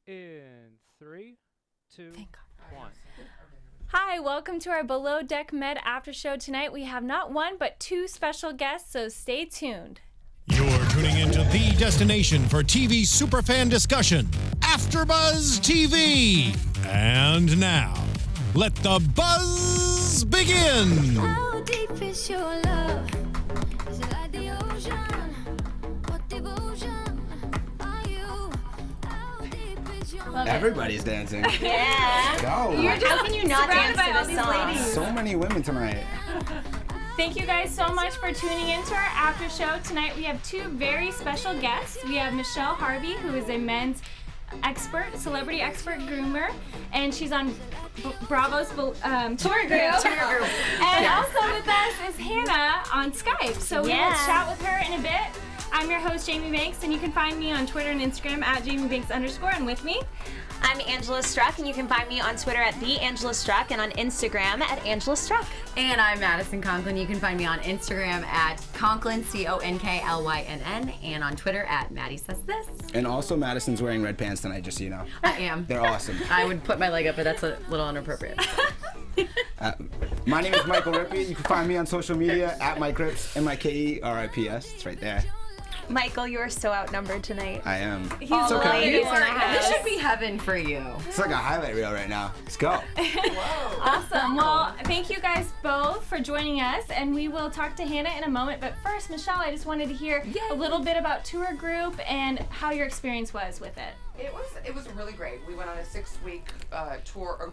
In 3, 2, 1. Hi, welcome to our Below Deck Med After Show. Tonight we have not one, but two special guests, so stay tuned. You're tuning into the destination for TV superfan discussion, AFTERBUZZ TV. And now, let the buzz begin. How deep is your love? Is it like the ocean? What devotion are you? How deep is your love? Everybody's dancing. Yeah. Go. How can you not dance to this song? So many women tonight. Thank you guys so much for tuning in to our after show. Tonight we have two very special guests. We have Michelle Harvey, who is a men's expert, celebrity expert groomer, and she's on Bravo's tour group. And also with us is Hannah on Skype. So we will chat with her in a bit. I'm your host, Jamie Banks, and you can find me on Twitter and Instagram at JamieBanks_, and with me, I'm Angela Struck, and you can find me on Twitter at @TheAngelaStruck and on Instagram at Angela Struck. And I'm Madison Conklin. You can find me on Instagram at Conklin, CONKLYNN, and on Twitter at Maddie Says This. And also, Madison's wearing red pants tonight, just so you know. I am. They're awesome. I would put my leg up, but that's a little inappropriate. My name is Michael Rippe. You can find me on social media at Mike Rips, MIKERIPS. It's right there. Michael, you are so outnumbered tonight. I am. He's It's the okay. ladies in the This house. should be heaven for you. It's like a highlight reel right now. Let's go. awesome. Well, thank you guys both for joining us, and we will talk to Hannah in a moment. But first, Michelle, I just wanted to hear a little bit about tour group and how your experience was with it. It was really great. We went on a 6-week tour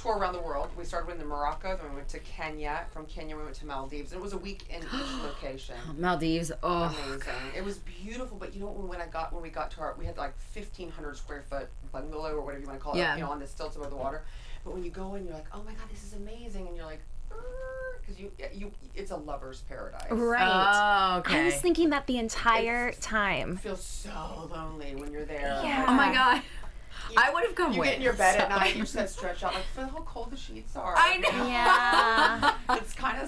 around the world. We started in Morocco, then we went to Kenya. From Kenya, we went to Maldives. And it was a week in each location. Maldives. Oh. Amazing. It was beautiful, but you know when we got to we had like 1,500 square foot bungalow or whatever you want to call it, you know, on the stilts above the water. But when you go in, you're like, oh my God, this is amazing, and you're like, because it's a lover's paradise. Right. Oh, okay. I was thinking that the entire time. You feel so lonely when you're there. Yeah. Oh my God. I would have come You with. get in your bed at night, you just stretch out, like, feel how cold the sheets are. I know. Yeah. It's kind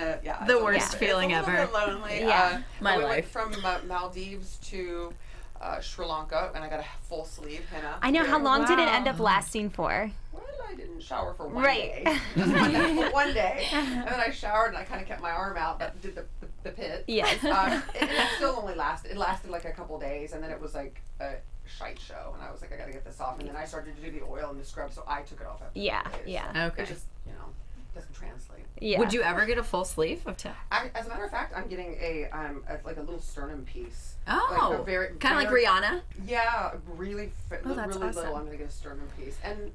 of, yeah. The worst feeling it's a ever. little bit lonely. Yeah. My we life. went from Maldives to Sri Lanka, and I got a full sleeve henna. I know. How long did it end up lasting for? Well, I didn't shower for one Right. day. Just one day. And then I showered, and I kind of kept my arm out, but did the pit. Yes. It still only lasted. It lasted like a couple days, and then it was like a shite show, and I was like, I gotta get this off. And then I started to do the oil and the scrub, so I took it off after Yeah, 2 days. yeah. So Okay. It just, doesn't translate. Yeah. Would you ever get a full sleeve of tap? As a matter of fact, I'm getting like a little sternum piece. Oh. Like a very Kind of like Rihanna? Yeah, really, that's really awesome. little. I'm gonna get a sternum piece, and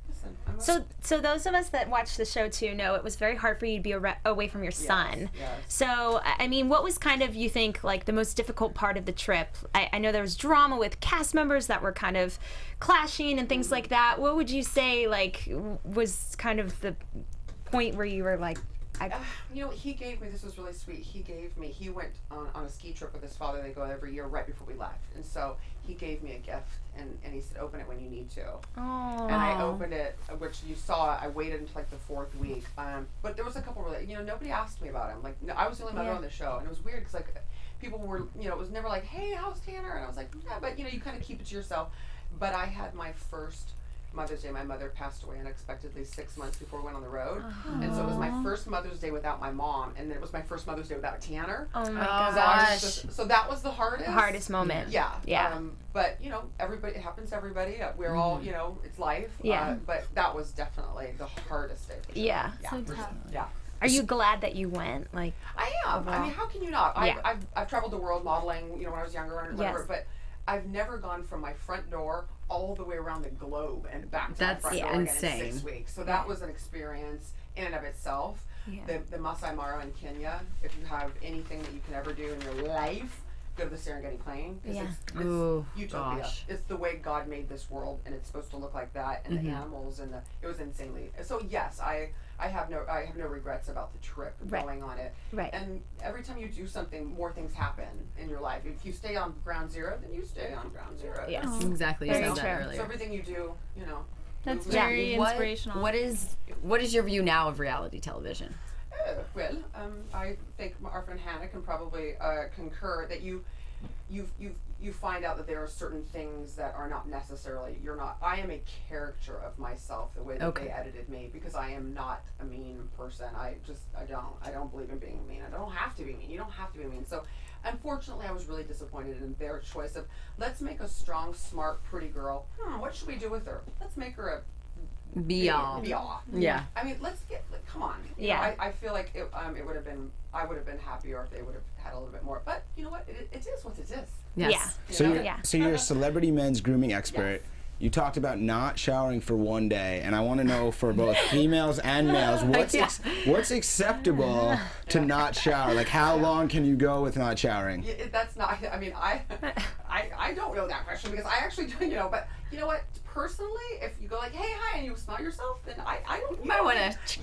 listen. So those of us that watch the show too know it was very hard for you to be away from your son. Yes. So, I mean, what was kind of, you think, like the most difficult part of the trip? I know there was drama with cast members that were kind of clashing and things like that. What would you say, like, was kind of the point where you were like, he gave me, this was really sweet, he went on a ski trip with his father. They go every year right before we left, and so he gave me a gift, and he said, open it when you need to. oh. And I opened it, which you saw. I waited until like the 4th week, but there was a couple really, nobody asked me about him. Like, no, I was the only mother on the show, and it was weird because like people were, it was never like, hey, how's Tanner? And I was like, yeah, but you kind of keep it to yourself. But I had my first Mother's Day. My mother passed away unexpectedly 6 months before we went on the road, and so it was my first Mother's Day without my mom, and then it was my first Mother's Day without Tanner. Oh my gosh. So that was the hardest moment. Yeah. Yeah. But everybody, it happens to everybody. We're all, it's life. Yeah. But that was definitely the hardest day. For sure. Yeah. So tough. Yeah. Are you glad that you went? Like, I am. I mean, how can you not? Yeah. I've traveled the world modeling, when I was younger and whatever, Yes. but I've never gone from my front door all the way around the globe and back to That's my front door insane. again in 6 weeks. So that was an experience in and of itself. Yeah. The Masai Mara in Kenya, if you have anything that you can ever do in your life, go to the Serengeti Plain. Yeah. It's Ooh, utopia. gosh. It's the way God made this world, and it's supposed to look like that, and the animals, and it was insanely. So yes, I have no regrets about the trip going on it. Right. And every time you do something, more things happen in your life. If you stay on ground zero, then you stay on ground zero. Yes. Exactly. You Very said true. that So earlier. everything you do, That's moves very on. inspirational. What is your view now of reality television? Well, I think our friend Hannah can probably concur that you find out that there are certain things that are not necessarily, I am a caricature of myself, the way that they edited me, because I am not a mean person. I don't believe in being mean. I don't have to be mean. You don't have to be mean. So unfortunately, I was really disappointed in their choice of, let's make a strong, smart, pretty girl. What should we do with her? Let's make her a Be all. Yeah. I mean, let's get, come on. You know, I feel like it would have been, I would have been happier if they would have had a little bit more. But you know what? It is what it is. Yes. Yeah. So you're a celebrity men's grooming expert. Yes. You talked about not showering for one day, and I want to know for both females and males, what's acceptable to not shower? Like, how long can you go with not showering? Yeah, that's not. I mean, I don't know that question, because I actually do. You know, but you know what? Personally, if you go like, hey, hi, and you smell yourself, then I don't.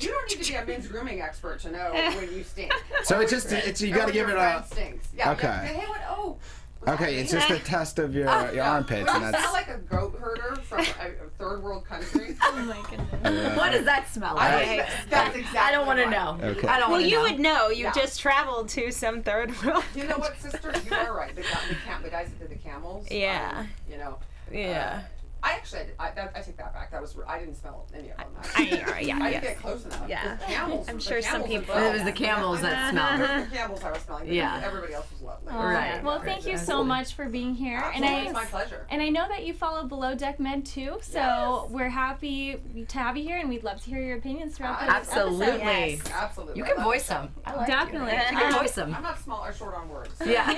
You don't need to be a men's grooming expert to know when you stink. So you got to give it a. Stinks. Yeah. Okay. Hey, what? Oh. Okay, it's just a test of your armpits, Well, and you that's. sound like a goat herder from a third world country. Oh my goodness. What does that smell like? That's exactly. I don't want to right. know. Okay. I don't Well, want to you know. would know. You just traveled to some third world. You know what, sister? You are right. The guys that did the camels. Yeah. You know. Yeah. I take that back. I didn't smell any of them. I didn't get close enough. Yeah. The camels, I'm the sure some camels people- as well. It was the camels that smelled. It was the camels I was smelling. Yeah. Everybody else was lovely. Right. Well, thank you so much for being here. Absolutely, it's my pleasure. And I know that you follow Below Deck Med too, so Yes. we're happy to have you here, and we'd love to hear your opinions throughout the Absolutely. episode. Yes. Absolutely. You I can love voice it. them. I like Definitely. You can voice them. I'm not small or short on words. Yeah.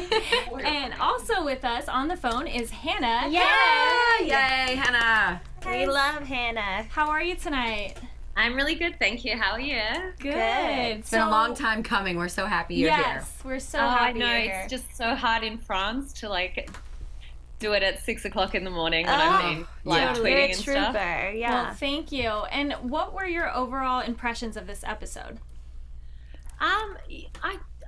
And also with us on the phone is Hannah. Yay! Yay, Hannah. We love Hannah. How are you tonight? I'm really good, thank you. How are you? Good. It's been a long time coming. We're so happy you're here. Yes, we're so I happy know, you're here. it's just so hard in France to like do it at 6 o'clock in the morning when I've been live You're a tweeting and trooper. stuff. Yeah. Well, thank you. And what were your overall impressions of this episode?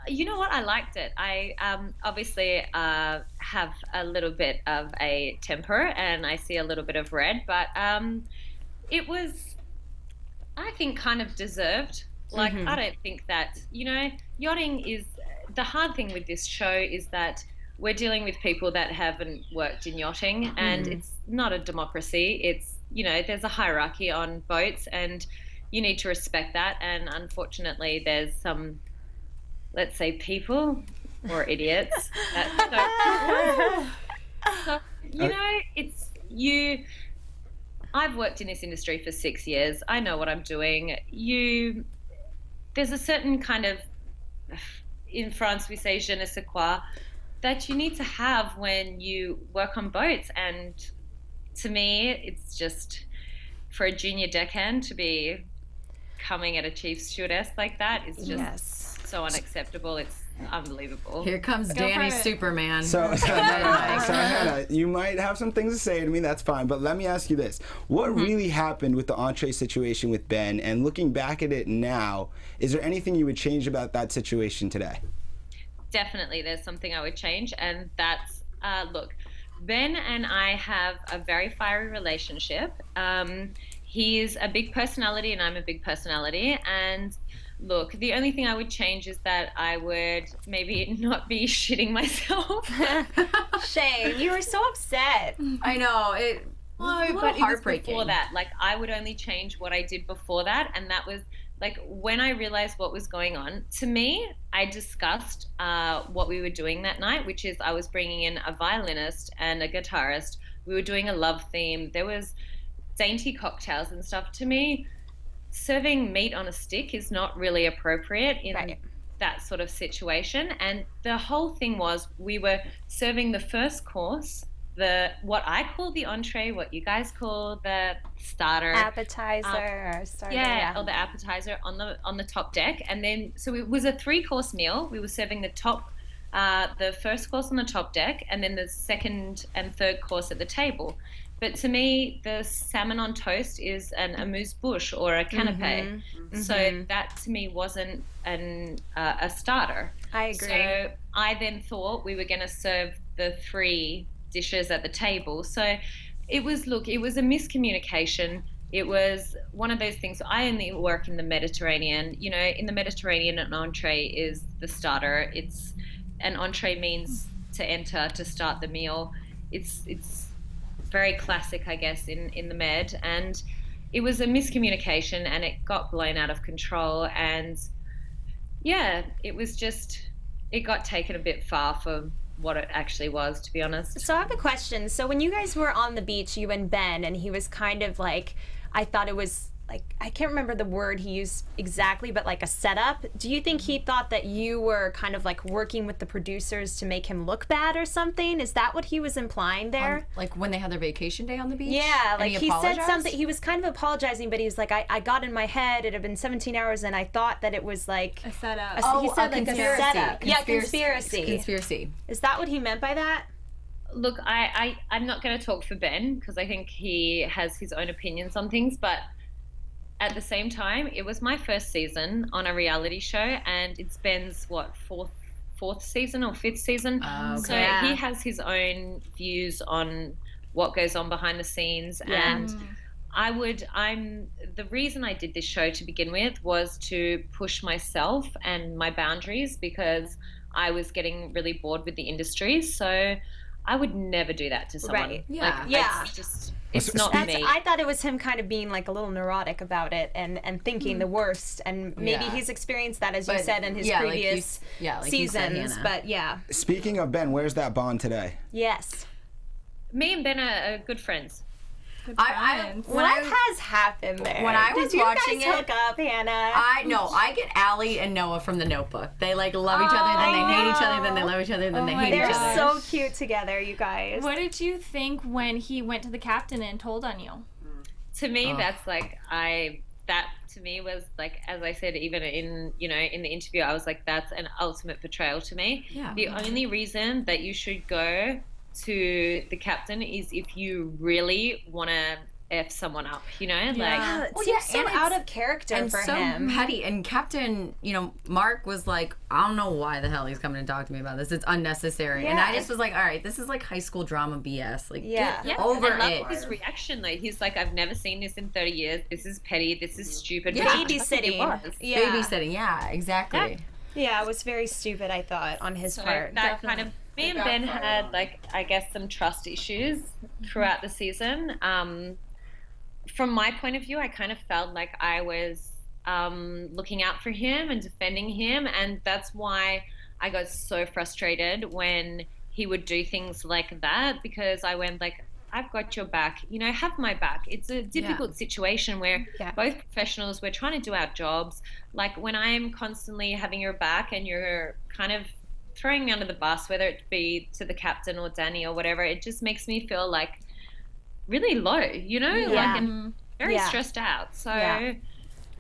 You know what? I liked it. I obviously have a little bit of a temper and I see a little bit of red, but it was, I think, kind of deserved. Like, I don't think that, yachting is, the hard thing with this show is that we're dealing with people that haven't worked in yachting, and it's not a democracy. It's, there's a hierarchy on boats, and you need to respect that. And unfortunately, there's some, let's say, people or idiots that don't. So, it's you. I've worked in this industry for 6 years. I know what I'm doing. There's a certain kind of, in France we say je ne sais quoi, that you need to have when you work on boats. And to me, it's just, for a junior deckhand to be coming at a chief stewardess like that is just so unacceptable. It's unbelievable. Here comes Danny Superman. So Hannah, you might have some things to say to me, that's fine, but let me ask you this. What really happened with the entree situation with Ben, and looking back at it now, is there anything you would change about that situation today? Definitely, there's something I would change, and that's, look, Ben and I have a very fiery relationship. He's a big personality and I'm a big personality, and look, the only thing I would change is that I would maybe not be shitting myself. Shame. You were so upset. I know. It was a little heartbreaking. Before that, like, I would only change what I did before that, and that was, like, when I realized what was going on. To me, I discussed what we were doing that night, which is I was bringing in a violinist and a guitarist. We were doing a love theme. There was dainty cocktails and stuff. To me, serving meat on a stick is not really appropriate in that sort of situation. And the whole thing was, we were serving the first course, what I call the entree, what you guys call the starter, Appetizer or starter. or the appetizer on the top deck. And then, so it was a 3-course meal. We were serving the first course on the top deck, and then the second and third course at the table. But to me, the salmon on toast is an amuse-bouche or a canapé. So that to me wasn't a starter. I agree. So I then thought we were going to serve the 3 dishes at the table. So it was a miscommunication. It was one of those things. I only work in the Mediterranean. In the Mediterranean, an entree is the starter. An entree means to enter to start the meal. It's very classic, I guess, in the Med, and it was a miscommunication and it got blown out of control, and yeah, it got taken a bit far for what it actually was, to be honest. So I have a question. So when you guys were on the beach, you and Ben, and he was kind of like, I thought it was like, I can't remember the word he used exactly, but like a setup. Do you think he thought that you were kind of like working with the producers to make him look bad or something? Is that what he was implying there? Like when they had their vacation day on the beach? Yeah, and like he said apologized? something, he was kind of apologizing, but he was like, I got in my head, it had been 17 hours and I thought that it was like A setup. he said like a setup. Yeah, Conspiracy. conspiracy. Is that what he meant by that? Look, I'm not going to talk for Ben because I think he has his own opinions on things, but at the same time, it was my first season on a reality show, and it's Ben's, fourth season or fifth season? So he has his own views on what goes on behind the scenes, and the reason I did this show to begin with was to push myself and my boundaries, because I was getting really bored with the industry. So I would never do that to someone. Right. Yeah. It's not me. I thought it was him kind of being like a little neurotic about it and thinking the worst, and maybe he's experienced that, as you said, in his previous seasons. But Speaking of Ben, where's that bond today? yes. Me and Ben are good friends. What has happened there? When I was Did you watching guys it, hook up, Hannah? I get Allie and Noah from The Notebook. They like love each other, then they hate each other, then they love each other, then they hate each They're other. so cute together, you guys. What did you think when he went to the captain and told on you? To me, that's like that to me was like, as I said, even in the interview, I was like, that's an ultimate betrayal to me. Yeah. The only reason that you should go to the captain is if you really want to F someone up, It seems so out of character and for so him. petty. And Captain, Mark was like, I don't know why the hell he's coming to talk to me about this. It's unnecessary. And I just was like, all right, this is like high school drama BS. Like, get over I it. love his reaction though. He's like, I've never seen this in 30 years. This is petty. This is stupid. Yeah. Babysitting. Babysitting, yeah, exactly. Yeah, it was very stupid, I thought, on his part. That kind of, me and Ben had like, I guess, some trust issues throughout the season. From my point of view, I kind of felt like I was looking out for him and defending him, and that's why I got so frustrated when he would do things like that, because I went like, I've got your back, have my back. It's a difficult situation where both professionals, we're trying to do our jobs. Like when I'm constantly having your back and you're kind of throwing me under the bus, whether it be to the captain or Danny or whatever, it just makes me feel like really low, and very stressed out. So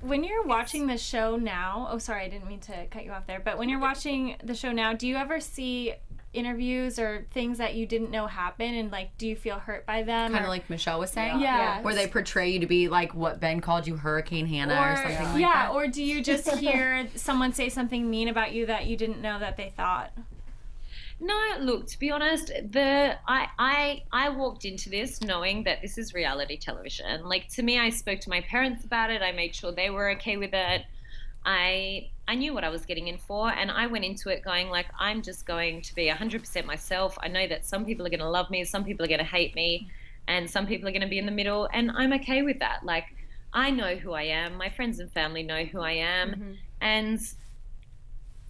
when you're watching the show now, I didn't mean to cut you off there, but when you're watching the show now, do you ever see interviews or things that you didn't know happen, and like, do you feel hurt by them? Kind of like Michelle was saying? Yeah. Where they portray you to be like what Ben called you, Hurricane Hannah or something like that? Yeah, or do you just hear someone say something mean about you that you didn't know that they thought? No, look, to be honest, I walked into this knowing that this is reality television. Like, to me, I spoke to my parents about it. I made sure they were okay with it. I knew what I was getting in for, and I went into it going like, I'm just going to be 100% myself. I know that some people are going to love me, some people are going to hate me, and some people are going to be in the middle, and I'm okay with that. Like, I know who I am. My friends and family know who I am. And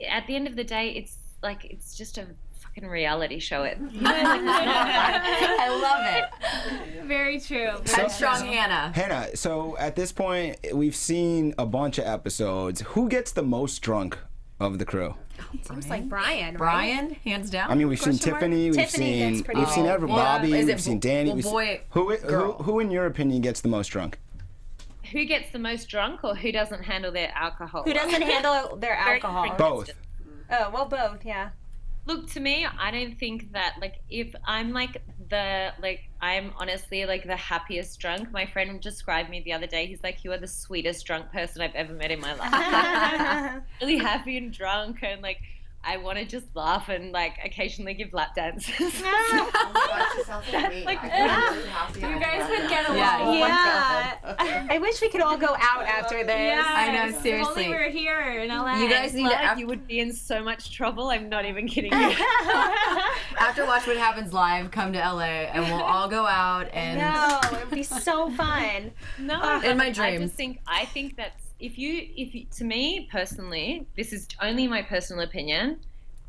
at the end of the day, it's just a fucking reality show. I love it. Very true. Headstrong Hannah. Hannah, so at this point, we've seen a bunch of episodes. Who gets the most drunk of the crew? Seems like Brian, right? Brian, hands down. I mean, we've seen Tiffany, we've seen everybody, Is we've it seen Danny. Who, in your opinion, gets the most drunk? Who gets the most drunk, or who doesn't handle their alcohol? Who doesn't handle their alcohol? Both. Oh, well, both, yeah. Look, to me, I don't think that, like, if I'm I'm honestly like the happiest drunk. My friend described me the other day. He's like, you are the sweetest drunk person I've ever met in my life. Like, really happy and drunk, and like I want to just laugh and like occasionally give lap dances. Oh my gosh, this sounds like me. Like, I'm really happy. You guys would get along. Yeah. I wish we could all go out after this. Yes. I know, If only seriously. we were here in LA. You guys need to, You would be in so much trouble. I'm not even kidding you. after Watch What Happens Live, come to LA and we'll all go out and. No, it would be so fun. No, in my I dreams. just think that's if you to me personally, this is only my personal opinion.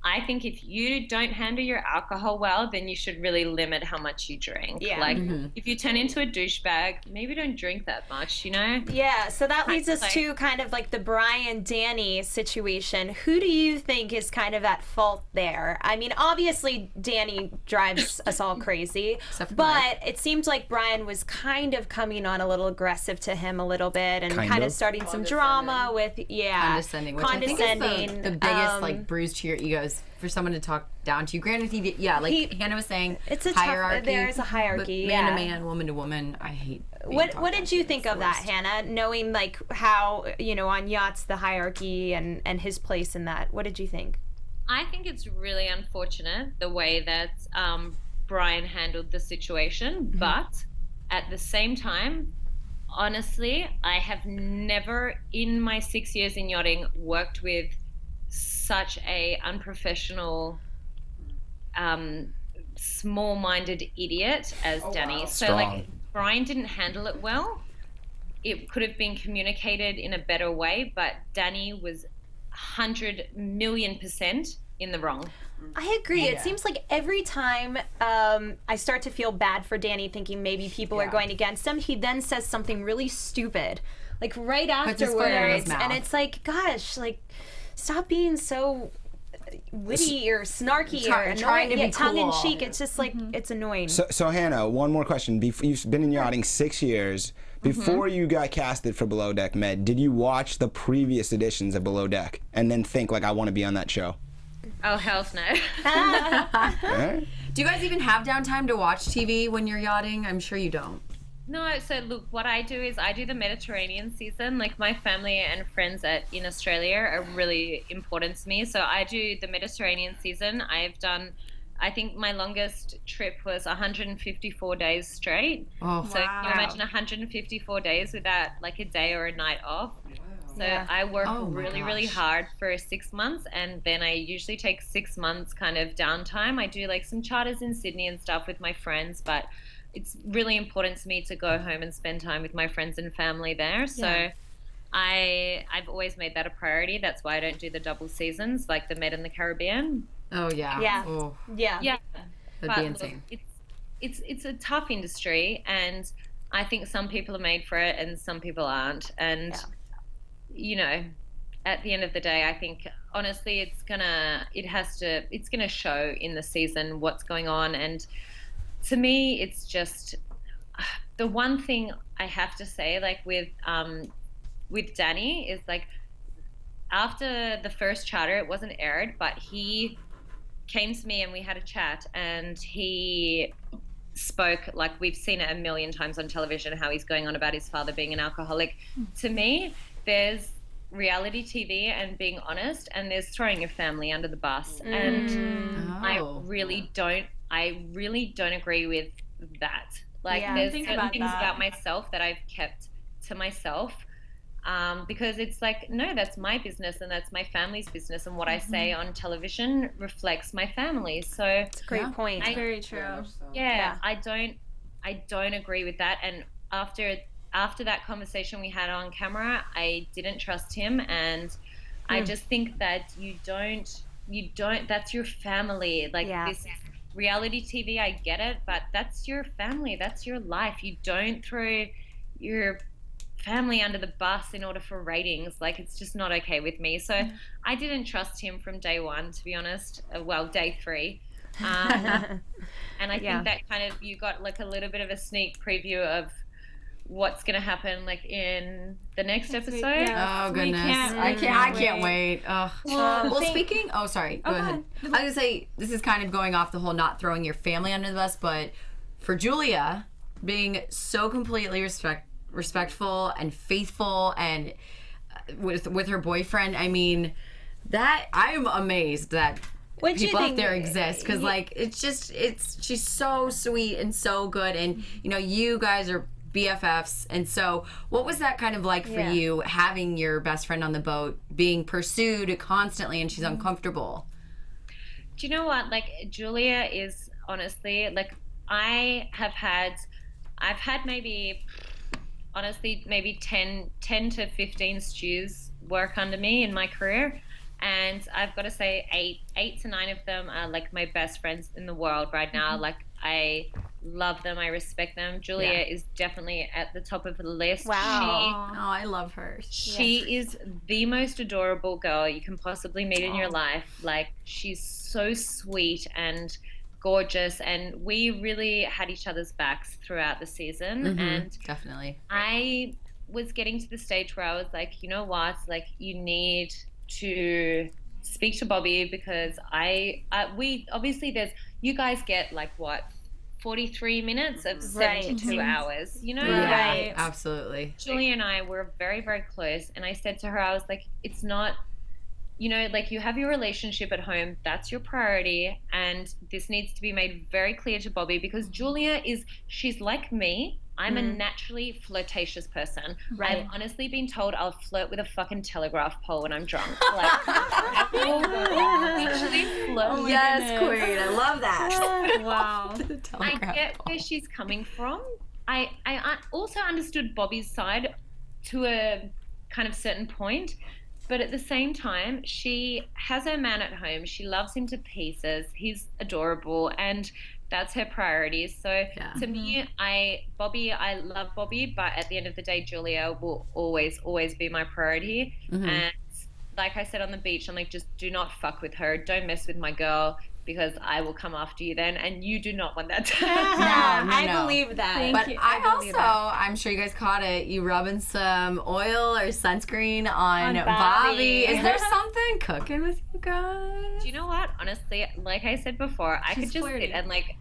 I think if you don't handle your alcohol well, then you should really limit how much you drink. Yeah. Like, if you turn into a douchebag, maybe don't drink that much, you know? Yeah, so that leads us Like- to kind of like the Brian-Danny situation. Who do you think is kind of at fault there? I mean, obviously, Danny drives us all crazy, Except for but Mike. it seemed like Brian was kind of coming on a little aggressive to him a little bit and Kind kind of? of starting some drama with, Condescending, which I think is the biggest like bruise to your egos for someone to talk down to you. Granted, like Hannah was saying, it's a hierarchy. tough, there is a hierarchy, but man yeah. to man, woman to woman, I hate. being What talked did down you to. think It's of the that, worst. Hannah? Knowing like how, you know, on yachts the hierarchy and his place in that. What did you think? I think it's really unfortunate the way that Brian handled the situation, but at the same time, honestly, I have never in my 6 years in yachting worked with such a unprofessional, small-minded idiot as Danny. wow. So Strong. like Brian didn't handle it well. It could have been communicated in a better way, but Danny was 100,000,000% in the wrong. I agree. It seems like every time I start to feel bad for Danny, thinking maybe people are going against him, he then says something really stupid, like right Puts his foot in his afterwards, mouth. and it's like, gosh, like stop being so witty or snarky or annoying, trying to be tongue in cool. cheek. It's just like it's annoying. So Hannah, one more question. You've been in yachting 6 years. Before you got casted for Below Deck Med, did you watch the previous editions of Below Deck and then think like, I want to be on that show? Oh, hell no. All right. Do you guys even have downtime to watch TV when you're yachting? I'm sure you don't. No, so look, what I do is I do the Mediterranean season. Like my family and friends in Australia are really important to me. So I do the Mediterranean season. I've done, I think my longest trip was 154 days straight. Oh, So can you imagine 154 days without like a day or a night off? So I work Oh my really gosh. hard for 6 months, and then I usually take 6 months kind of downtime. I do like some charters in Sydney and stuff with my friends, but it's really important to me to go home and spend time with my friends and family there. So I've always made that a priority. That's why I don't do the double seasons like the Med and the Caribbean. Oh yeah. Yeah. Oh, Yeah. Yeah, that'd be insane. Look, it's a tough industry, and I think some people are made for it and some people aren't. And you know, at the end of the day, I think honestly, it's gonna show in the season what's going on. And to me, it's just the one thing I have to say, like with Danny, is like after the first charter, it wasn't aired, but he came to me and we had a chat, and he spoke like we've seen it a million times on television, how he's going on about his father being an alcoholic. To me, there's reality TV and being honest, and there's throwing your family under the bus. And I really don't agree with that. Like there's Think certain about things that. about myself that I've kept to myself. Because it's like, no, that's my business and that's my family's business, and what I say on television reflects my family. So It's a great point. Very true. I don't agree with that. And after that conversation we had on camera, I didn't trust him, and I just think that you don't that's your family. Like this is reality TV, I get it, but that's your family, that's your life. You don't throw your family under the bus in order for ratings. Like, it's just not okay with me. So I didn't trust him from day one, to be honest. Well, day 3. And I think that kind of, you got like a little bit of a sneak preview of what's going to happen like in the next episode. Oh goodness, I can't wait. Oh. Well, speaking. Oh, sorry. Go ahead. I was gonna say, this is kind of going off the whole not throwing your family under the bus, but for Julia being so completely respectful and faithful and with her boyfriend, I mean, That I'm amazed that What do you people out think- there exist, because like she's so sweet and so good, and you guys are BFFs, and so what was that kind of like for you, having your best friend on the boat, being pursued constantly, and she's uncomfortable? Do you know what? Like, Julia is honestly, like, I've had maybe, honestly, maybe 10 to 15 stews work under me in my career. And I've got to say 8 to 9 of them are like my best friends in the world right now. Like, I love them. I respect them. Julia is definitely at the top of the list. Wow. I love her. She is the most adorable girl you can possibly meet in your life. Like, she's so sweet and gorgeous, and we really had each other's backs throughout the season. And Definitely. I was getting to the stage where I was like, you know what? Like, you need to speak to Bobby, because we obviously you guys get like what, 43 minutes of 72 hours, Right. Absolutely. Julia and I were very, very close, and I said to her, I was like, it's not, like, you have your relationship at home, that's your priority, and this needs to be made very clear to Bobby, because Julia she's like me. I'm a naturally flirtatious person. I've honestly been told I'll flirt with a fucking telegraph pole when I'm drunk. Like, I will literally flirt. Yes, queen. I love that. Wow. I get where she's coming from. I also understood Bobby's side to a kind of certain point, but at the same time, she has her man at home. She loves him to pieces. He's adorable, and that's her priority. So to me, I love Bobby, but at the end of the day, Julia will always, always be my priority. And like I said on the beach, I'm like, just do not fuck with her. Don't mess with my girl, because I will come after you then, and you do not want that to happen. No, I believe that. But I'm sure you guys caught it, you rubbing some oil or sunscreen on Bobby. Is there something cooking with you guys? Do you know what? Honestly, like I said before, I could just sit and like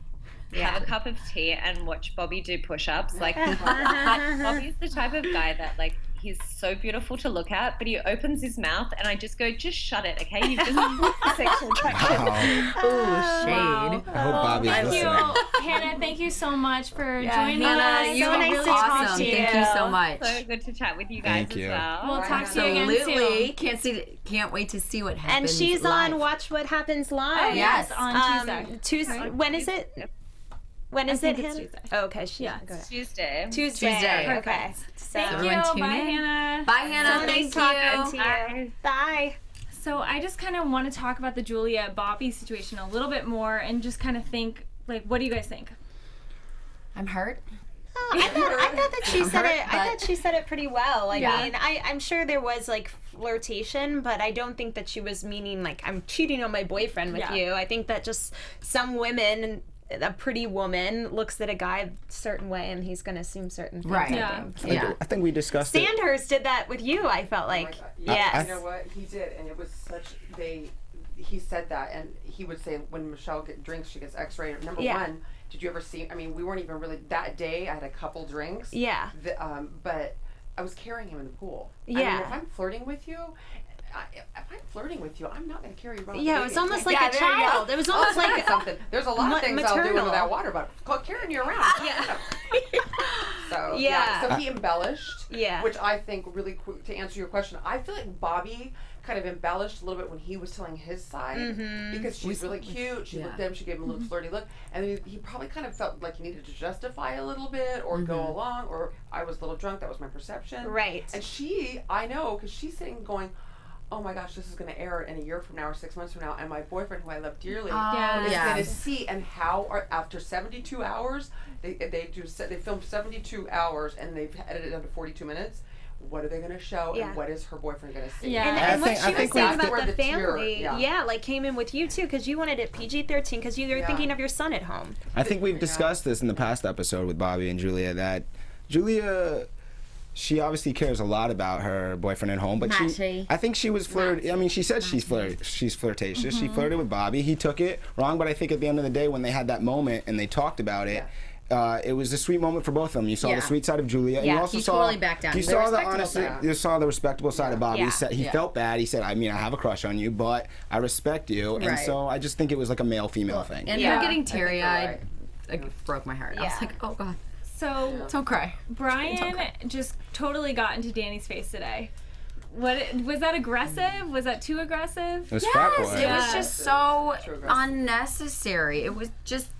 have a cup of tea and watch Bobby do push-ups. Like, Bobby's the type of guy that, like, he's so beautiful to look at, but he opens his mouth and I just go, just shut it, okay? You've just sexual attraction. Ooh, shade. I hope Bobby's listening. Hannah, thank you so much for joining Hannah, us. you're awesome. Thank you so much. So good to chat with you guys Thank you. as well. We'll talk to you again Absolutely. Can't wait to see what happens. And she's live. on Watch What Happens Live. Oh, yes, on Tuesday. When is it? When is it, Hannah? Tuesday. Oh, okay. Tuesday. Tuesday. Okay. Thank Everyone you. tune Bye, in. Hannah. Bye, Hannah. Thank talking you. to you. Bye. So I just kind of want to talk about the Julia Bobby situation a little bit more, and just kind of think, like, what do you guys think? I'm hurt. I thought that she said it. I but- thought she said it pretty well. I Yeah. mean, I'm sure there was like flirtation, but I don't think that she was meaning like I'm cheating on my boyfriend with you. I think that just some women, a pretty woman looks at a guy a certain way and he's going to assume certain things. Right. Yeah. I think we discussed it. Sandhurst did that with you, I felt like. You know what? He did, and it was such he said that, and he would say when Michelle drinks, she gets X-rated. Number one, did you ever see? I mean, we weren't even really that day. I had a couple drinks. Yeah. But I was carrying him in the pool. Yeah. I mean, if I'm flirting with you, I'm not going to carry you around. Yeah, it was almost like a child. It was almost like something. There's a lot of things I'll do with that water, but carrying you around. Yeah. So so he embellished. Yeah. Which I think really quick to answer your question, I feel like Bobby kind of embellished a little bit when he was telling his side because she's really cute. She looked at him. She gave him a little flirty look, and then he probably kind of felt like he needed to justify a little bit or go along. Or I was a little drunk. That was my perception. Right. And I know because she's sitting going, oh my gosh, this is going to air in a year from now or 6 months from now, and my boyfriend, who I love dearly, is going to see. And how after 72 hours, they filmed 72 hours and they've edited it down to 42 minutes. What are they going to show, and what is her boyfriend going to see? Yeah. And what she was saying about where the family, family, like came in with you too, because you wanted it PG-13 because you were thinking of your son at home. I think we've discussed this in the past episode with Bobby and Julia, that Julia, she obviously cares a lot about her boyfriend at home, but I think she was I mean, she said she's flirtatious. She flirted with Bobby. He took it wrong, but I think at the end of the day, when they had that moment and they talked about it, it was a sweet moment for both of them. You saw the sweet side of Julia, and you also he saw totally backed down. You The saw the respectable honestly, side. you saw the respectable side of Bobby. Yeah. He said he felt bad. He said, I mean, I have a crush on you, but I respect you, and Right. so I just think it was like a male-female thing. And her getting teary-eyed broke my heart. I was like, oh god. So Don't cry. Brian just totally got into Danny's face today. What was that aggressive? Was that too aggressive? It was fat boy. It was just so unnecessary. It was just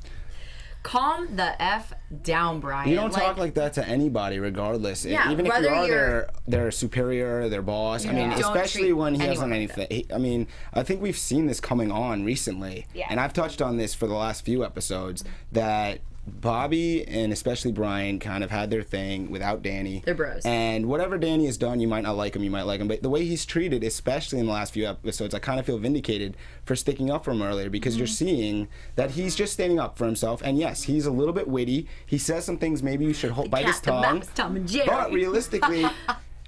calm the F down, Brian. You don't talk like that to anybody, regardless. Yeah, Even if you whether are you're- their superior, their boss. I mean, Don't especially treat when he hasn't anyone like anything. I mean, I think we've seen this coming on recently, Yeah. and I've touched on this for the last few episodes that Bobby and especially Brian kind of had their thing without Danny. They're bros. And whatever Danny has done, you might not like him, you might like him, but the way he's treated, especially in the last few episodes, I kind of feel vindicated for sticking up for him earlier, because you're seeing that he's just standing up for himself. And yes, he's a little bit witty. He says some things maybe you should bite his tongue. Tom and Jerry. But realistically,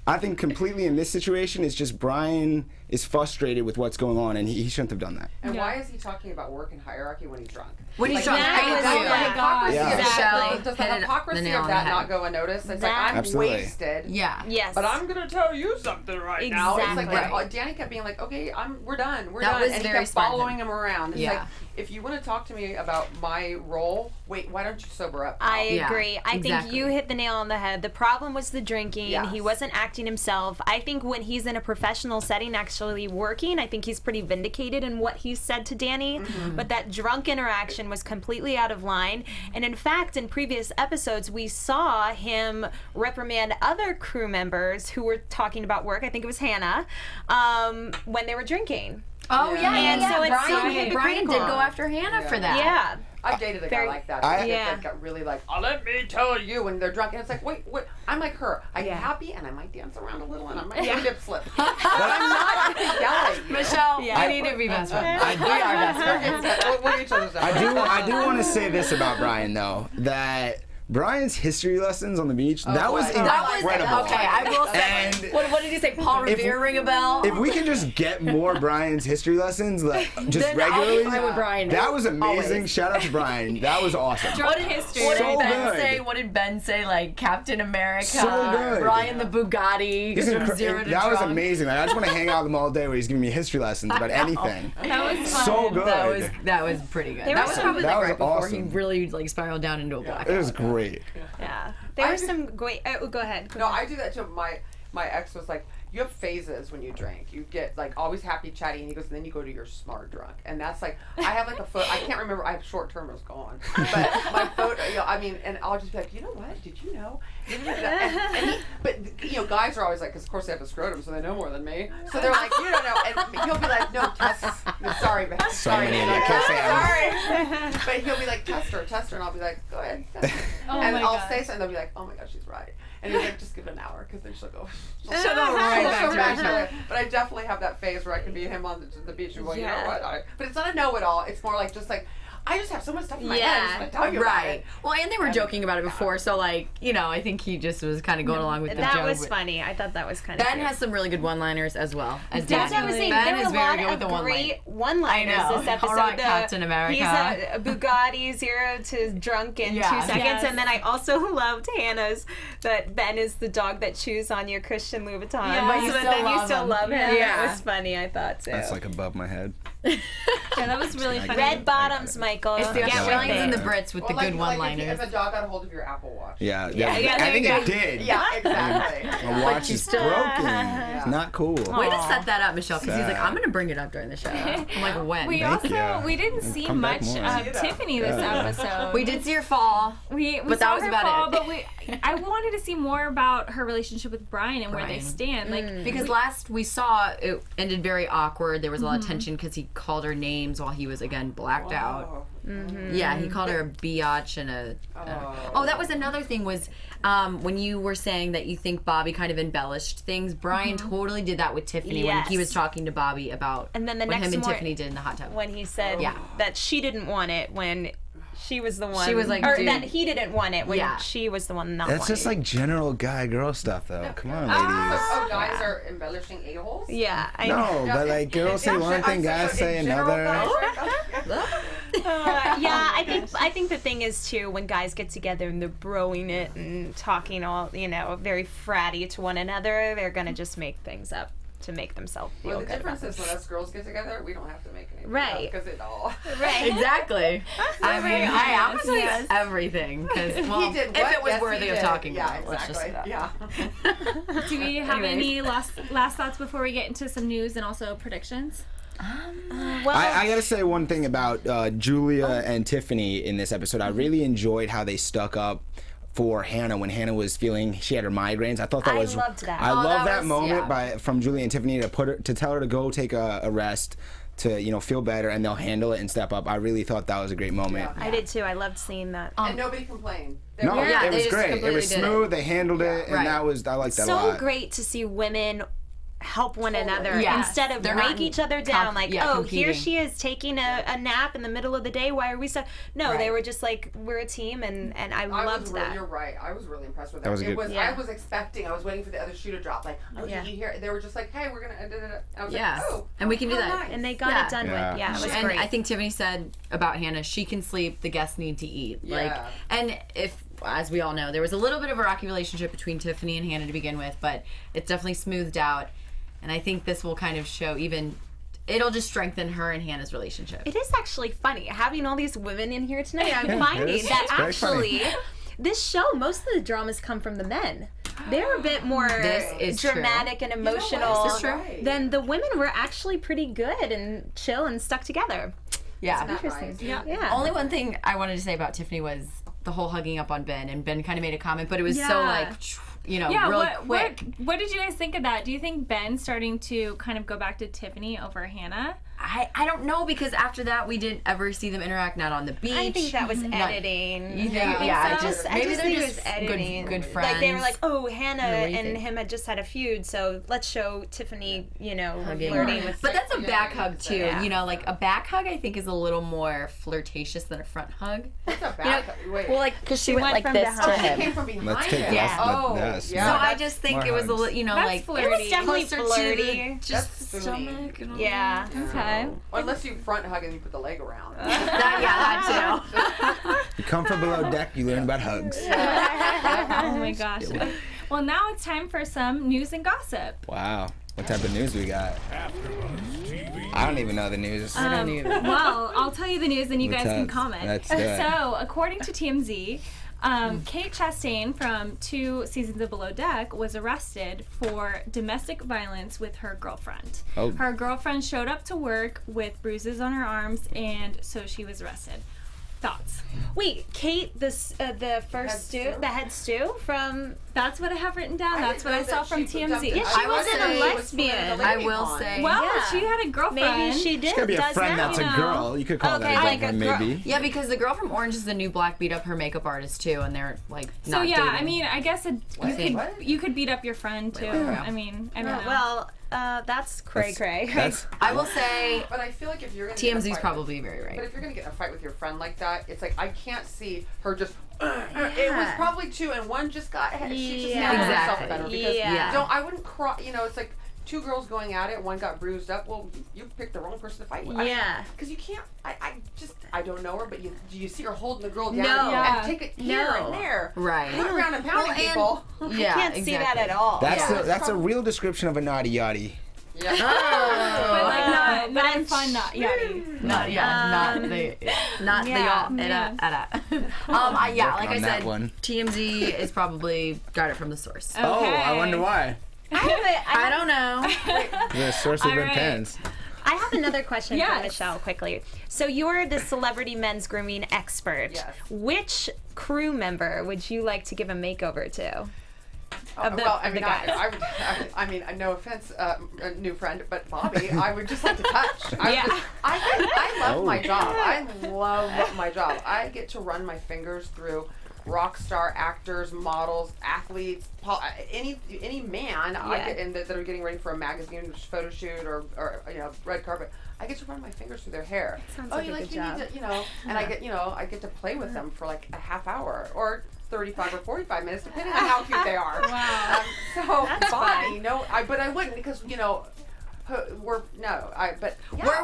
I think completely in this situation, it's just Brian is frustrated with what's going on, and he shouldn't have done that. And why is he talking about work and hierarchy when he's drunk? When he's drunk, that I was- agree. oh my God. Yeah. Michelle Does the hit it- hypocrisy the nail of on the that head. not go unnoticed? It's like, That- I'm Absolutely. wasted. Yeah. Yes. But I'm gonna tell you something right now. It's like Exactly. Danny kept being like, "Okay, we're done, we're That done," was and he very kept smart of following him. him around. It's Yeah. like, if you want to talk to me about my role, wait, why don't you sober up? I Yeah, agree. I think exactly. you hit the nail on the head. The problem was the drinking. Yes. He wasn't acting himself. I think when he's in a professional setting actually working, I think he's pretty vindicated in what he said to Danny. But that drunk interaction was completely out of line. And in fact, in previous episodes, we saw him reprimand other crew members who were talking about work. I think it was Hannah, when they were drinking. Oh yeah, And yeah. so it's so Brian did hypocritical. go after Hannah for that. Yeah. I've dated a guy Very- like that. I- That got really like, oh, let me tell you, when they're drunk, and it's like, wait, I'm like her. I get happy, and I might dance around a little, and I might lip slip. But I'm not gonna yell at you. Michelle, you need to be best friends. We are best friends. We're each other's I do want to say this about Brian, though, that Brian's history lessons on the beach, that was incredible. Okay, I will say. And What did he say? Paul Revere ring a bell? if we can just get more Brian's history lessons, like just Then I'll be regularly, fine with Brian. that was amazing. Always. Shout out to Brian. That was awesome. What history? What So did Ben good. say? What did Ben say? Like Captain America, So good. Brian the Bugatti, He's from incre- zero to that was drunk. amazing. Like, I just want to hang out with him all day where he's giving me history lessons about anything. That was fun. So good. That was pretty good. There That was was some- probably that like was right before he awesome. really like spiraled down into a black. It was great. Yeah. There were some great. Oh, go ahead. No, I do that too. My ex was like, you have phases when you drink. You get like always happy, chatty, and he goes, and then you go to your smart drunk, and that's like I have like a foot. I can't remember. I have short termers gone, but my photo. I mean, and I'll just be like, you know what? Did you know? But you know, guys are always like, because of course they have a scrotum, so they know more than me. So they're like, you don't know, and he'll be like, no, test. Sorry, man. Sorry, man, man. I can't say Sorry. But he'll be like, test her, and I'll be like, go ahead. Test her. And my I'll God. say something, and they'll be like, oh my God, she's right. And he's like, just give it an hour, because then she'll go. She'll go right back to it. But I definitely have that phase where I can be him on the beach and going, you know what? But it's not a know-it-all. It's more like just like, I just have so much stuff in my head. I just want to tell you about Right. it. Well, and they were joking about it before, so like, you know, I think he just was kind of going along with the joke. That was but funny. I thought that was kind of. Ben has some really good one-liners as well. As That's what I was Danny. saying. Ben There is were a very lot good with the of one-line. great one-liners I know. this episode. All right, Captain America. He's a Bugatti 0 to drunk in 2 seconds, Yes. and then I also loved Hannah's that Ben is the dog that chews on your Christian Louboutin. Yeah, but you then still you love still him. love him. Yeah. It was funny. I thought too. That's like above my head. Yeah, that was really funny. Red bottoms, Michael. It's the Get with Australians and it. the Brits with the Well, good like one-liners. if a dog got a hold of your Apple Watch. Yeah, yeah, I there think you it go. did. Yeah, exactly. My watch you is still- broken. It's not cool. Way to set that up, Michelle, because he's like, Sad. I'm going to bring it up during the show. I'm like, when? We Thank also you. we didn't see Come back much more. of Tiffany this episode. We did see her fall. We but saw that was her about fall, it. but I wanted to see more about her relationship with Brian and where they Brian. stand. Like Because last we saw, it ended very awkward. There was a lot of tension because he called her names while he was, again, blacked out. Yeah, he called her a biatch and a... Oh, that was another thing was when you were saying that you think Bobby kind of embellished things, Brian totally did that with Tiffany when he Yes. was talking to Bobby about And then the what next him and mor- Tiffany did in the hot tub. when he said that she didn't want it when she was the one. She was like, or dude. that he didn't want it when Yeah. she was the one not That's wanting just like general guy-girl stuff, though. Come on, ladies. Oh, guys are embellishing a-holes? it. Yeah, I No, but like girls say one thing, guys say another. yeah, I think I think the thing is too, when guys get together and they're broing it and talking all, very fratty to one another, they're gonna just make things up to make themselves feel Well, the good difference about is when us girls get together, we don't have to make anything Right. because it all. Right. Exactly. I mean, I honestly Yes. everything because He did if what? it was Yes, worthy he of did. talking Yeah, about, let's just say exactly. that. Yeah. Do we have Anyways. any last thoughts before we get into some news and also predictions? I gotta say one thing about Julia and Tiffany in this episode. I really enjoyed how they stuck up for Hannah when Hannah was feeling she had her migraines. I thought that I was loved that. I Oh, love that that was- moment yeah. from Julia and Tiffany to tell her to go take a rest to feel better, and they'll handle it and step up. I really thought that was a great moment. Yeah. I did too. I loved seeing that. And nobody complained. They No, were- Yeah, it they was just great. It completely was did it. smooth. They handled it, and Right. I liked that a So lot. great to see women help one Totally. another Yes. instead of They're break not each other down like, yeah, oh, competing. here she is taking a nap in the middle of the day. Why are we so? No, Right. they were just like, we're a team, and I loved that. You're right. I was really impressed with that. That was it good. was. Yeah. I was expecting. I was waiting for the other shoe to drop. Like, oh, Yeah. did you hear? They were just like, hey, we're gonna. I was Yes. like, oh, And we can do how that. nice. And they got Yeah. it done Yeah. with. Yeah, it was and great. I think Tiffany said about Hannah, she can sleep, the guests need to eat. Yeah. And if, as we all know, there was a little bit of a rocky relationship between Tiffany and Hannah to begin with, but it's definitely smoothed out. And I think this will kind of show it'll just strengthen her and Hannah's relationship. It is actually funny having all these women in here tonight. I'm finding is. that It's very funny. actually this show, most of the dramas come from the men. They're a bit more This is true. dramatic and You know what? emotional This is true. than the women were actually pretty good and chill and stuck together. Yeah. Interesting. Yeah. Only one thing I wanted to say about Tiffany was the whole hugging up on Ben, and Ben kind of made a comment, but it was so Yeah. really quick. What did you guys think of that? Do you think Ben's starting to kind of go back to Tiffany over Hannah? I don't know, because after that we didn't ever see them interact, not on the beach. I think that was not- editing. You think? Yeah. Yeah, so? just I maybe just they're think it just was editing. good friends. Like they were like, oh, Hannah What do you and think? him had just had a feud, so let's show Tiffany, Hugging. flirting with. But that's a Yeah, back yeah, hug too. yeah. Like a back hug, I think is a little more flirtatious than a front hug. What's a back? Wait. Well, like because she went like from this behind. to oh, she him. came from behind. Let's take him. Yeah. Oh, Yes. yeah. So I that's- just think more it was a hugs. little, That's like flirty. It was definitely closer flirty. to just That's the spoony. stomach. And all Yeah. Okay. Or unless you front hug and you put the leg around. that too. You come from below deck, you learn about hugs. Oh my gosh. Well, now it's time for some news and gossip. Wow. What type of news we got? I don't even know the news. Well, I'll tell you the news and you guys can comment. Let's do it. So, according to TMZ, Kate Chastain from 2 seasons of Below Deck was arrested for domestic violence with her girlfriend. Oh. Her girlfriend showed up to work with bruises on her arms, and so she was arrested. Thoughts? Wait, Kate, the first stew? the head stew from. That's what I have written down. I That's didn't what I know saw that from she TMZ. dumped it. Yeah, she I will wasn't say- a lesbian. I will say. Well, Yeah. she had a girlfriend. Maybe she did. She could be a does friend now. that's a No. girl. You could call Okay, that a like girlfriend, a girl- maybe. Yeah, because the girl from Orange is the New Black beat up her makeup artist too, and they're like So not yeah, dating. I mean, I guess What? you could beat up your friend too. yeah. I mean, I don't know. Well, that's cray cray. That's I will say But I feel like if you're gonna get in a TMZ's fight probably with, very But right. if you're gonna get in a fight with your friend like that, it's like I can't see her just. It was probably 2 and 1 just got hit. She just Yeah. handled herself Exactly. better because Yeah. I wouldn't cry. It's like 2 girls going at it. One got bruised up. Well, you picked the wrong person to fight with. Yeah. Because you can't. I don't know her, but you see her holding the girl down No. Yeah. and take it here No. and there. Right. Not around and pounding people. Yeah, I can't see that at all. that's a real description of a naughty yachty. Yeah. but like not but I'm fun, not yachty. Not not the yeah. y'all. Yeah. Like I on that said, one. TMZ is probably got it from the source. Oh, I Okay. wonder why. I don't know. The source of All red right. pens. I have another question Yes. for Michelle quickly. So you're the celebrity men's grooming expert. Yes. Which crew member would you like to give a makeover to? Of the, well, of the guys. I mean, no offense, a new friend, but Bobby, I would just like to touch. I love my job. I love my job. I get to run my fingers through rock star actors, models, athletes, any man that are getting ready for a magazine photo shoot or red carpet. I get to run my fingers through their hair. Sounds oh, like you a like good you job. need to, and I get to play with them for like a half hour or 35 or 45 minutes, depending on how cute they are. Wow. So Bobby, but I wouldn't because We're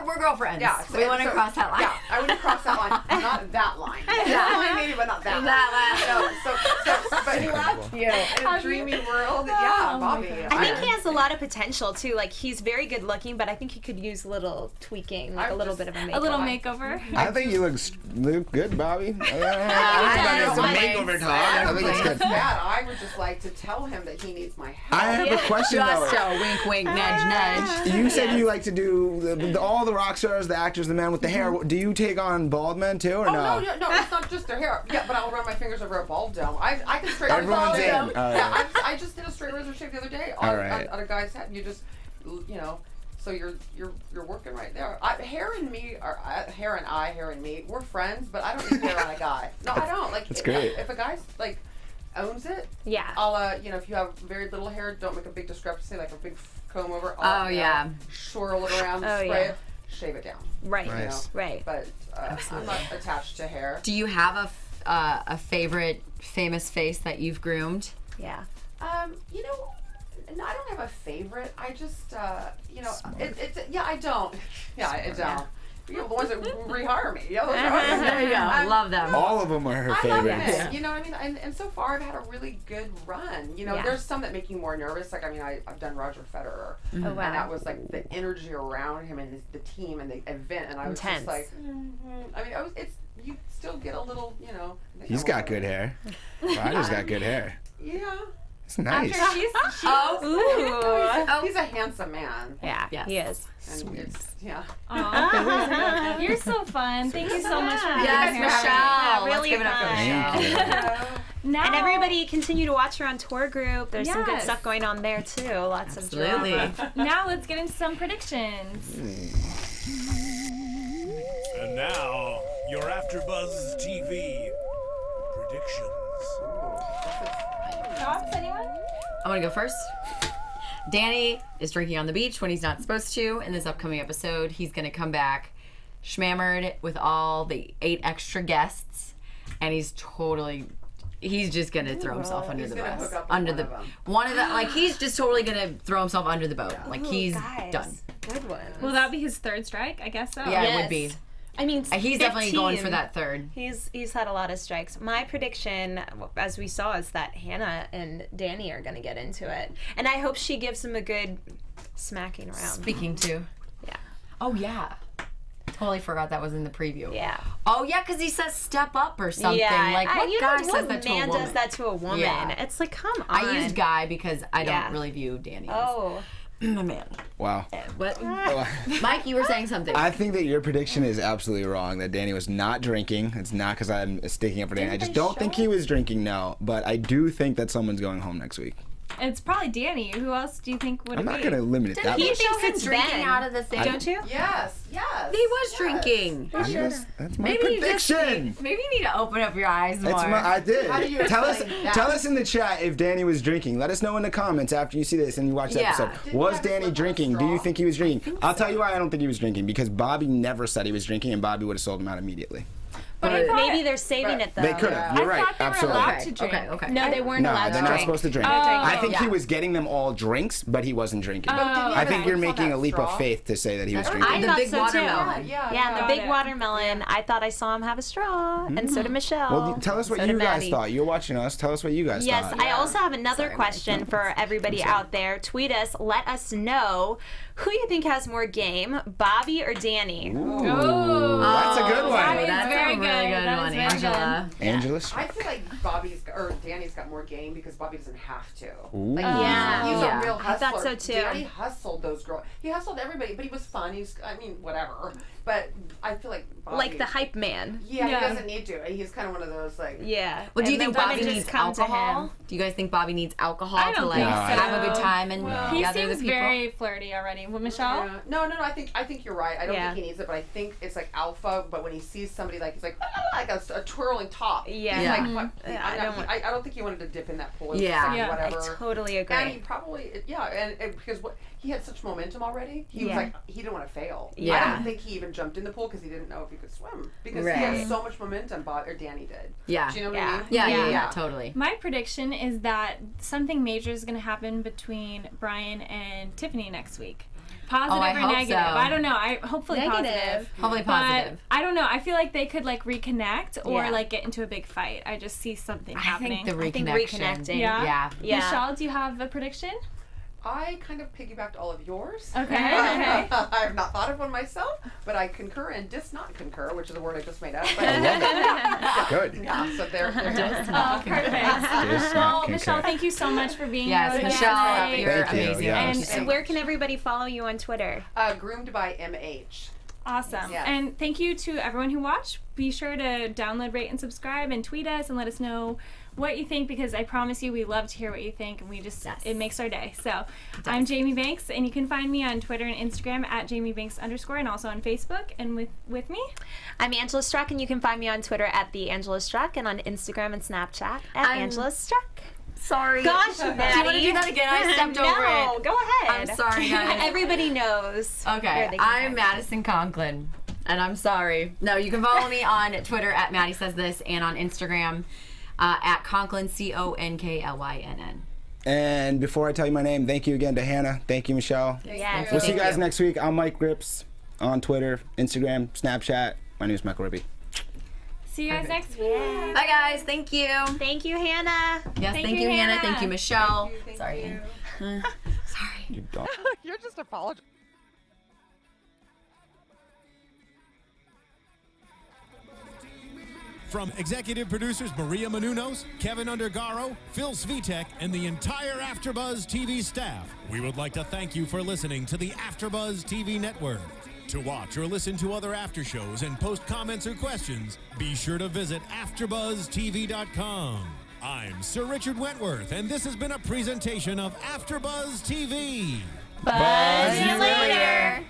We're girlfriends. Yeah, we want to cross that line. Yeah, I wouldn't cross that line. Not that line. That line maybe, but not that line. But in a dreamy world, Bobby. I think he has a lot of potential too. Like he's very good looking, but I think he could use a little tweaking, like a little bit of a makeover. A little makeover. I think you look good, Bobby. I don't know if it's a makeover talk. I think it's good. Bad. I would just like to tell him that he needs my help. I have a question Just though. a wink, wink, nudge, nudge. You said you like to do all the rock stars, the actors, the men with the hair. Do you take on bald men too, or no? No, it's not just their hair. Yeah, but I'll run my fingers over a bald dome. I can straight razor Everyone's shave. in. All right. Yeah, I just did a straight razor shave the other day on a guy's head. You just, so you're working right there. Hair and me, we're friends, but I don't need hair on a guy. No, I don't. Like, That's great. If a guy's like owns it, Yeah. I'll if you have very little hair, don't make a big discrepancy, like a big comb over. Swirl it around, spray it, shave it down. Right. Nice. Right. But I'm not attached to hair. Do you have a favorite famous face that you've groomed? Yeah. No, I don't have a favorite. I just, I don't. Yeah, I don't. The ones that rehire me. Yeah, those are There you go. I love them. All of them are her I love favorites. it. You know what I mean? And so far, I've had a really good run. There's some that make me more nervous. Like, I've done Roger Federer. Oh, wow. And that was like the energy around him and the team and the event. And I was Intense. just like, you still get a little, He's got good hair. Roger's got good hair. Yeah. It's nice. He's a handsome man. Yeah. Yes. He is. And it's, You're so fun. Thank you so much for being Yes, here. Michelle. Yeah, Let's really give it up for fun. Michelle. Now, And everybody continue to watch her on tour group. There's some good Yes. stuff going on there too. Lots Absolutely. of drama. Now let's get into some predictions. And now, your AfterBuzz TV predictions. Thoughts, anyone? I'm gonna go first. Danny is drinking on the beach when he's not supposed to. In this upcoming episode, he's gonna come back schmammered with all the 8 extra guests, and he's just gonna throw himself under the gonna bus. hook up with Under one the of 'em. one of the like he's just totally gonna throw himself under the boat. Like Ooh, he's guys. done. Good one. Will that be his third strike? I guess so. Yeah, it would be. I mean, He's definitely going for 15. that third. He's had a lot of strikes. My prediction, as we saw, is that Hannah and Danny are going to get into it, and I hope she gives him a good smacking around. Speaking to. Yeah. Oh yeah. Totally forgot that was in the preview. Yeah. Oh yeah, because he says step up or something. Yeah. Like what you guy know, says what that to a man woman? does that to a woman? Yeah. It's like, come on. I used guy because I Yeah. don't really view Danny as Oh. a man. Wow. What? Mike, you were saying something. I think that your prediction is absolutely wrong, that Danny was not drinking. It's not because I'm sticking up for Danny. I just don't think he was drinking, no. But I do think that someone's going home next week. It's probably Danny. Who else do you think would I'm it not be? going to limit it that he much. thinks it's it's drinking Ben. out of the thing. Don't you? Yes. He was drinking. That's my Maybe you just prediction. maybe you need to open up your eyes more. I did. How do you Tell us explain that? tell us in the chat if Danny was drinking. Let us know in the comments after you see this and you watch the Yeah. episode. Didn't Was he have a Danny slip on a drinking? Do you straw? think he was drinking? I'll tell you why I don't think he was drinking, because Bobby never said he was drinking, and Bobby would have sold him out immediately. But I thought, Maybe they're saving it though. They could have. You're I right. thought they were Absolutely. allowed to drink. Okay. No, they weren't No, allowed they're to not drink. supposed to drink. Oh. I think he Yeah. was getting them all drinks, but he wasn't drinking. Didn't he I have think a you're slips on making that a leap of straw? faith to say that he was I drinking. I The thought big so watermelon. too. Yeah, Yeah, the got big it. watermelon. I thought I saw him have a straw, and so did Michelle. Well, tell us what So did you guys Maddie. thought. You're watching us. Tell us what you guys Yes, thought. I also have another Sorry, question for everybody out there. Tweet us. Let us know who you think has more game, Bobby or Danny. Oh, That's a good one. That is That's very a really good. good That one, is very Angela. Angela. I feel like Danny's got more game because Bobby doesn't have to. Ooh. Like, Yeah. he's Yeah. a real I hustler. thought so, too. Danny hustled those girls. He hustled everybody, but he was fun. Whatever. But I feel like Bobby, Like the hype man. Yeah, Yeah. he doesn't need to. He's kind of one of those like. Yeah. Well, do you And think the women Bobby just needs come to alcohol? him. Do you guys think Bobby needs alcohol I to don't like think have a so. good time and He gather seems the people? very flirty already. Well, Michelle? Yeah. No. I think you're right. I don't Yeah. think he needs it, but I think it's like alpha. But when he sees somebody he's like a twirling top. Yeah. He's Yeah. like, fuck, Yeah, I I don't think he wanted to dip in that pool. Yeah. Yeah. I Whatever. totally agree. And he probably, and because he had such momentum already, he was Yeah. like, he didn't want to fail. I Yeah. don't think he even jumped in the pool because he didn't know if he could swim because he Right. had so much momentum. Danny did. Yeah. Do you know what Yeah. I mean? Yeah, Yeah. totally. My prediction is that something major is going to happen between Brian and Tiffany next week. Positive I or hope negative? so. I don't know. Hopefully positive. Hopefully positive. But I don't know. I feel like they could like reconnect or Yeah. like get into a big fight. I just see something happening. I think I think reconnecting. Yeah. Yeah. Michelle, do you have a prediction? I kind of piggybacked all of yours. Okay. I have not thought of one myself, but I concur and not concur, which is a word I just made up. But Good. yeah, so they're Oh, perfect. Well, Michelle, thank you so much for being here. Yes, with us Michelle, today. you're Thank you, amazing. yes. And where can everybody follow you on Twitter? groomed by MH. Awesome. Yes. And thank you to everyone who watched. Be sure to download, rate, and subscribe and tweet us and let us know what you think, because I promise you we love to hear what you think, and we just it makes our day. So I'm Jamie Banks, and you can find me on Twitter and Instagram at JamieBanks_, and also on Facebook. And with me, I'm Angela Struck, and you can find me on Twitter at the Angela Struck, and on Instagram and Snapchat at Angela Struck. Sorry. Gosh, Maddie. Do you want to do that again? I stepped over No, it. go ahead. I'm sorry, guys. Everybody knows. where Okay, they can I'm find Madison Conklin, and I'm sorry. No, you can follow me on Twitter at Maddie Says This, and on Instagram at Conklin, CONKLYNN. And before I tell you my name, thank you again to Hannah. Thank you, Michelle. Yes. We'll see you guys next week. I'm Mike Rippe on Twitter, Instagram, Snapchat. My name is Michael Rippe. see you guys next week. Bye, guys. Thank you. Thank you, Hannah. Yes, thank you, Hannah. Thank you, Michelle. Sorry. Sorry. You don't. You're just apologizing. From executive producers Maria Menounos, Kevin Undergaro, Phil Svitek, and the entire AfterBuzz TV staff, we would like to thank you for listening to the AfterBuzz TV network. To watch or listen to other after shows and post comments or questions, be sure to visit AfterBuzzTV.com. I'm Sir Richard Wentworth, and this has been a presentation of AfterBuzz TV. Buzz you later.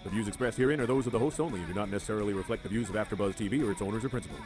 The views expressed herein are those of the hosts only and do not necessarily reflect the views of AfterBuzz TV or its owners or principals.